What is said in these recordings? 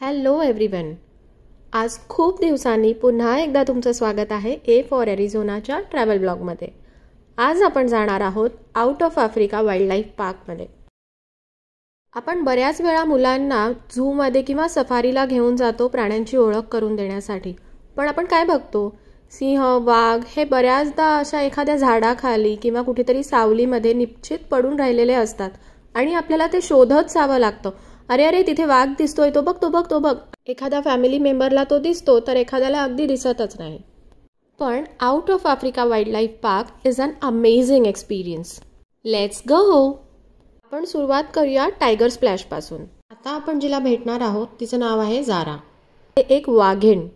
Hello everyone. आज खूप दिवसांनी पुन्हा एकदा तुमचं स्वागत आहे ए फॉर एरिझोनाच्या ट्रॅव्हल ब्लॉगमध्ये. आज आपण जाणार आहोत out of Africa wild life पार्कमध्ये. आपण बऱ्याच वेळा मुलांना झूमध्ये किंवा सफारीला घेऊन जातो प्राण्यांची ओळख करून देण्यासाठी. पण आपण काय बघतो, सिंह, वाघ हे बऱ्याचदा अशा एखाद्या झाडाखाली किंवा कुठेतरी सावलीमध्ये निश्चित पडून राहिलेले असतात आणि आपल्याला ते शोधत जावं लागतं. अरे अरे तिथे वाघ दिसतोय, तो बघ तो बघ तो बघ. एखाद्या फॅमिली मेंबरला तो दिसतो तर एखाद्याला अगदी दिसतच नाही. पण out of Africa wild life park is an amazing experience. Let's go. आपण सुरुवात करूया टायगर स्प्लॅश पासून. आता आपण जिला भेटणार आहोत तिचं नाव आहे जारा. ते एक वाघीण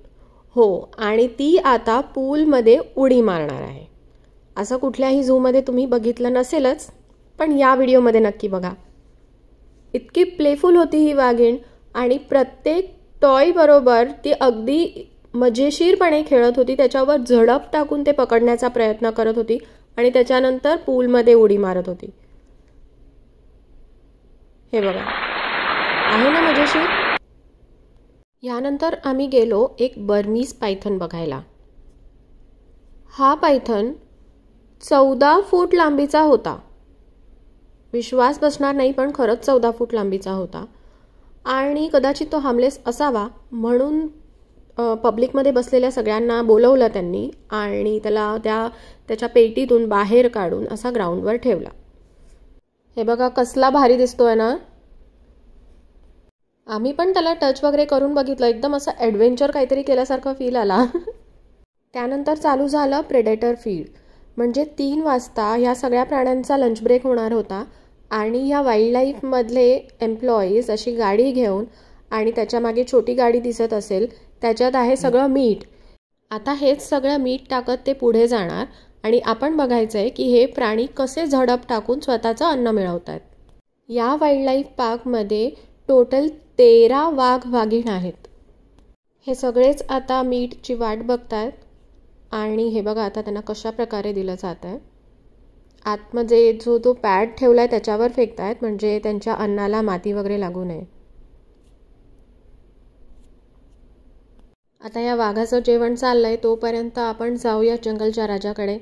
हो, आणि ती आता पूलमध्ये उडी मारणार आहे. असं कुठल्याही झूमध्ये तुम्ही बघितलं नसेलच, पण या व्हिडिओमध्ये नक्की बघा. इतकी प्लेफुल होती ही वाघीण आणि प्रत्येक टॉय बरोबर ती अगदी मजेशीरपणे खेळत होती. त्याच्यावर झडप टाकून ते पकडण्याचा प्रयत्न करत होती आणि त्याच्यानंतर पूलमध्ये उडी मारत होती. हे बघा, आहे ना मजेशीर. यानंतर आम्ही गेलो एक बर्मीज पायथन बघायला. हा पायथन 14 फूट लांबीचा होता. विश्वास बसणार नाही, पण खरंच 14 फूट लांबीचा होता. आणि कदाचित तो हार्मलेस असावा म्हणून पब्लिकमध्ये बसलेल्या सगळ्यांना बोलवलं त्यांनी आणि त्याला त्याच्या पेटीतून बाहेर काढून असा ग्राउंडवर ठेवला. हे बघा कसला भारी दिसतोय ना. आम्ही पण त्याला टच वगैरे करून बघितलं. एकदम असं ॲडव्हेंचर काहीतरी केल्यासारखं फील आला. त्यानंतर चालू झालं प्रेडेटर फीड. म्हणजे 3 वाजता ह्या सगळ्या प्राण्यांचा लंच ब्रेक होणार होता आणि ह्या वाईल्ड लाईफमधले एम्प्लॉईज अशी गाडी घेऊन, आणि त्याच्या मागे छोटी गाडी दिसत असेल त्याच्यात आहे सगळं मीठ. आता हेच सगळं मीठ टाकत ते पुढे जाणार आणि आपण बघायचं आहे की हे प्राणी कसे झडप टाकून स्वतःचं अन्न मिळवतात. या वाईल्ड लाईफ पार्कमध्ये टोटल 13 वाघ वाघीण आहेत. हे सगळेच आता मीठची वाट बघतात आणि हे बघा आता त्यांना कशा प्रकारे दिलं जात आहे. आतमध्ये जो पॅड ठेवला आहे त्याच्यावर फेकतायत म्हणजे त्यांच्या अन्नाला माती वगैरे लागू नये. आता या वाघाचं जेवण चाललंय तोपर्यंत आपण जाऊया जंगलच्या राजाकडे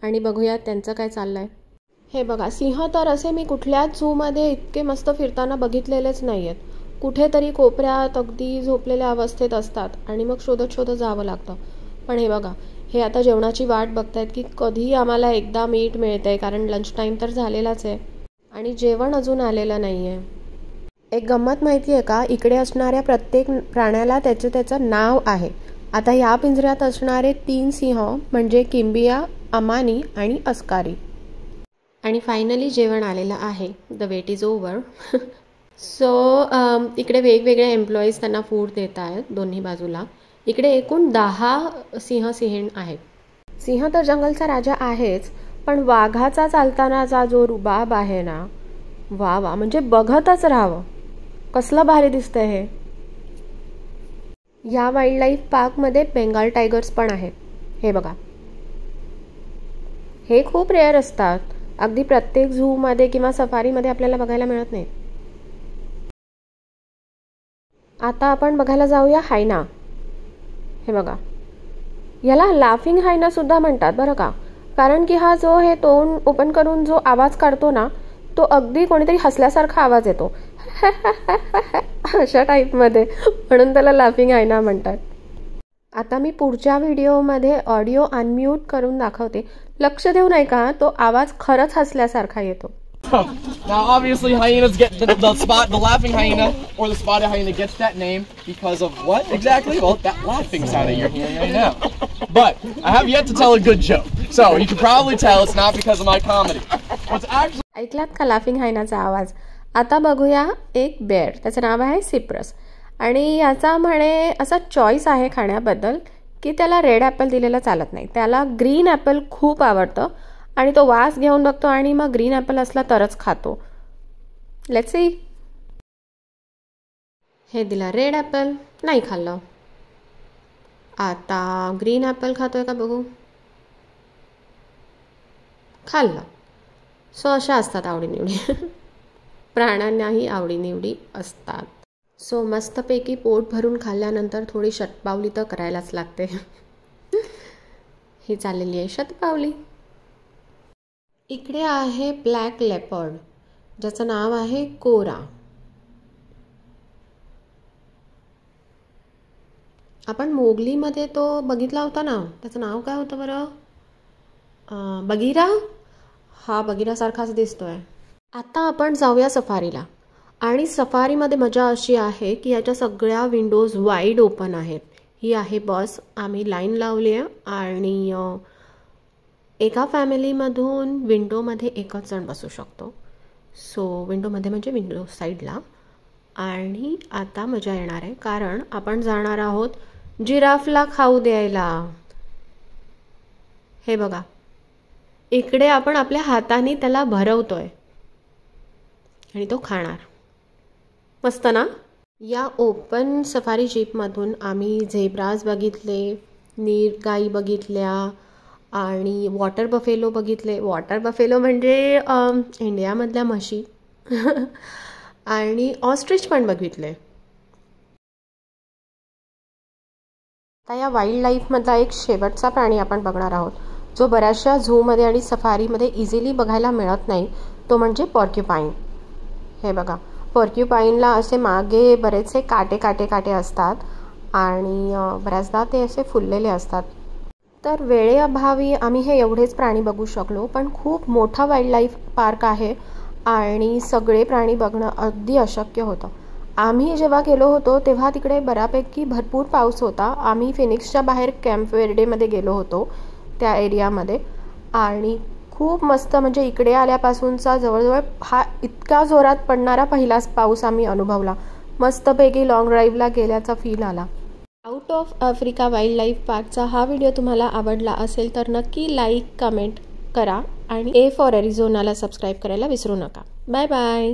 आणि बघूया त्यांचं काय चाललंय. हे बघा, सिंह तर असे मी कुठल्याच झूमध्ये इतके मस्त फिरताना बघितलेलेच नाही आहेत. कुठेतरी कोपऱ्यात अगदी झोपलेल्या अवस्थेत असतात आणि मग शोधत शोधत जावं लागतं. पण हे बघा, हे आता जेवणाची वाट बघतायत की कधी आम्हाला एकदा मीठ मिळतंय, कारण लंच टाईम तर झालेलाच आहे आणि जेवण अजून आलेलं नाही आहे. एक गंमत माहिती आहे का, इकडे असणाऱ्या प्रत्येक प्राण्याला त्याचं नाव आहे. आता ह्या पिंजऱ्यात असणारे 3 सिंह म्हणजे किंबिया, अमानी आणि अस्कारी. आणि फायनली जेवण आलेलं आहे. The wait is over. So इकडे वेगवेगळे एम्प्लॉईज त्यांना फूड देत आहेत दोन्ही बाजूला. इकडे एकूण 10 सिंहीण आहेत. सिंह तर जंगलचा राजा आहेच, पण वाघाचा चालतानाचा जो रुबाब आहे ना, वा वा, म्हणजे बघतच राहावं. कसलं भारी दिसतंय हे. या वाईल्ड लाईफ पार्कमध्ये बेंगाल टायगर्स पण आहेत. हे बघा, हे खूप रेअर असतात. अगदी प्रत्येक झूमध्ये किंवा सफारीमध्ये आपल्याला बघायला मिळत नाही. आता आपण बघायला जाऊया हायना. हे बघा, याला लाफिंग हायना सुद्धा म्हणतात बरं का, कारण की हा जो हे तोंड ओपन करून जो आवाज काढतो ना, तो अगदी कोणीतरी हसल्यासारखा आवाज येतो. अशा टाईपमध्ये, म्हणून त्याला लाफिंग हायना म्हणतात. आता मी पुढच्या व्हिडिओमध्ये ऑडिओ अनम्यूट करून दाखवते. लक्ष देऊन ऐका, तो आवाज खरंच हसल्यासारखा येतो. Now, obviously, hyenas get the laughing hyena or the spotted hyena gets that name because of what exactly? Well, that laughing sound that you're hearing right now. But I have yet to tell a good joke, so you can probably tell it's not because of my comedy. What's actually ऐकलात का laughing हायनाचा आवाज? आता बघूया एक bare. त्याचं नाव आहे Cyprus आणि याचा म्हणे असा चॉईस आहे खाण्याबद्दल की त्याला रेड ॲपल दिलेला चालत नाही. त्याला ग्रीन ॲपल खूप आवडतं आणि तो वास घेऊन बघतो आणि मग ग्रीन ॲपल असला तरच खातो. Let's see. हे दिला रेड ॲपल, नाही खाल्लं. आता ग्रीन ॲपल खातोय का बघू. खाल्लं. सो अशा असतात आवडीनिवडी. प्राण्यांनाही आवडीनिवडी असतात. सो मस्तपैकी पोट भरून खाल्ल्यानंतर थोडी शतपावली तर करायलाच लागते. ही चाललेली आहे शतपावली. इकडे आहे ब्लॅक लेपर्ड, ज्याचं नाव आहे कोरा. आपण मोगलीमध्ये तो बघितला होता ना, त्याचं नाव काय होतं बरं? बगीरा. हा बगीरासारखाच दिसतोय. आता आपण जाऊया सफारीला. आणि सफारीमध्ये मजा अशी आहे की याच्या सगळ्या विंडोज वाईड ओपन आहेत. ही आहे बस. आम्ही लाईन लावली आहे आणि एका फॅमिलीमधून विंडोमध्ये एकच जण बसू शकतो. सो विंडोमध्ये म्हणजे विंडो साईडला. आणि आता मजा येणार आहे कारण आपण जाणार आहोत जिराफला खाऊ द्यायला. हे बघा, इकडे आपण आपल्या हाताने त्याला भरवतोय आणि तो खाणार. मस्त ना? या ओपन सफारी जीपमधून आम्ही झेब्राज बघितले, नीलगाई बघितल्या आणि वॉटर बफेलो बघितले. वॉटर बफेलो म्हणजे इंडियामधल्या म्हशी. आणि ऑस्ट्रिच पण बघितले. आता या वाईल्ड लाईफमधला एक शेवटचा प्राणी आपण बघणार आहोत, जो बऱ्याचशा झूमध्ये आणि सफारीमध्ये इझिली बघायला मिळत नाही. तो म्हणजे पॉर्क्युपाईन. हे बघा, पॉर्क्युपाईनला असे मागे बरेचसे काटे काटे काटे असतात आणि बऱ्याचदा ते असे फुललेले असतात. तर वेळेअभावी आम्ही हे एवढेच प्राणी बघू शकलो, पण खूप मोठा वाईल्ड लाईफ पार्क आहे आणि सगळे प्राणी बघणं अगदी अशक्य होतं. आम्ही जेव्हा गेलो होतो तेव्हा तिकडे बऱ्यापैकी भरपूर पाऊस होता. आम्ही फिनिक्सच्या बाहेर कॅम्प वेर्डेमध्ये गेलो होतो त्या एरियामध्ये आणि खूप मस्त, म्हणजे इकडे आल्यापासूनचा जवळजवळ हा इतका जोरात पडणारा पहिलाच पाऊस आम्ही अनुभवला. मस्तपैकी लॉंग ड्राईव्हला गेल्याचा फील आला. Out of Africa wild life पार्कचा हा व्हिडिओ तुम्हाला आवडला असेल तर नक्की लाईक कमेंट करा आणि A फॉर ॲरिझोनाला सबस्क्राईब करायला विसरू नका. Bye bye.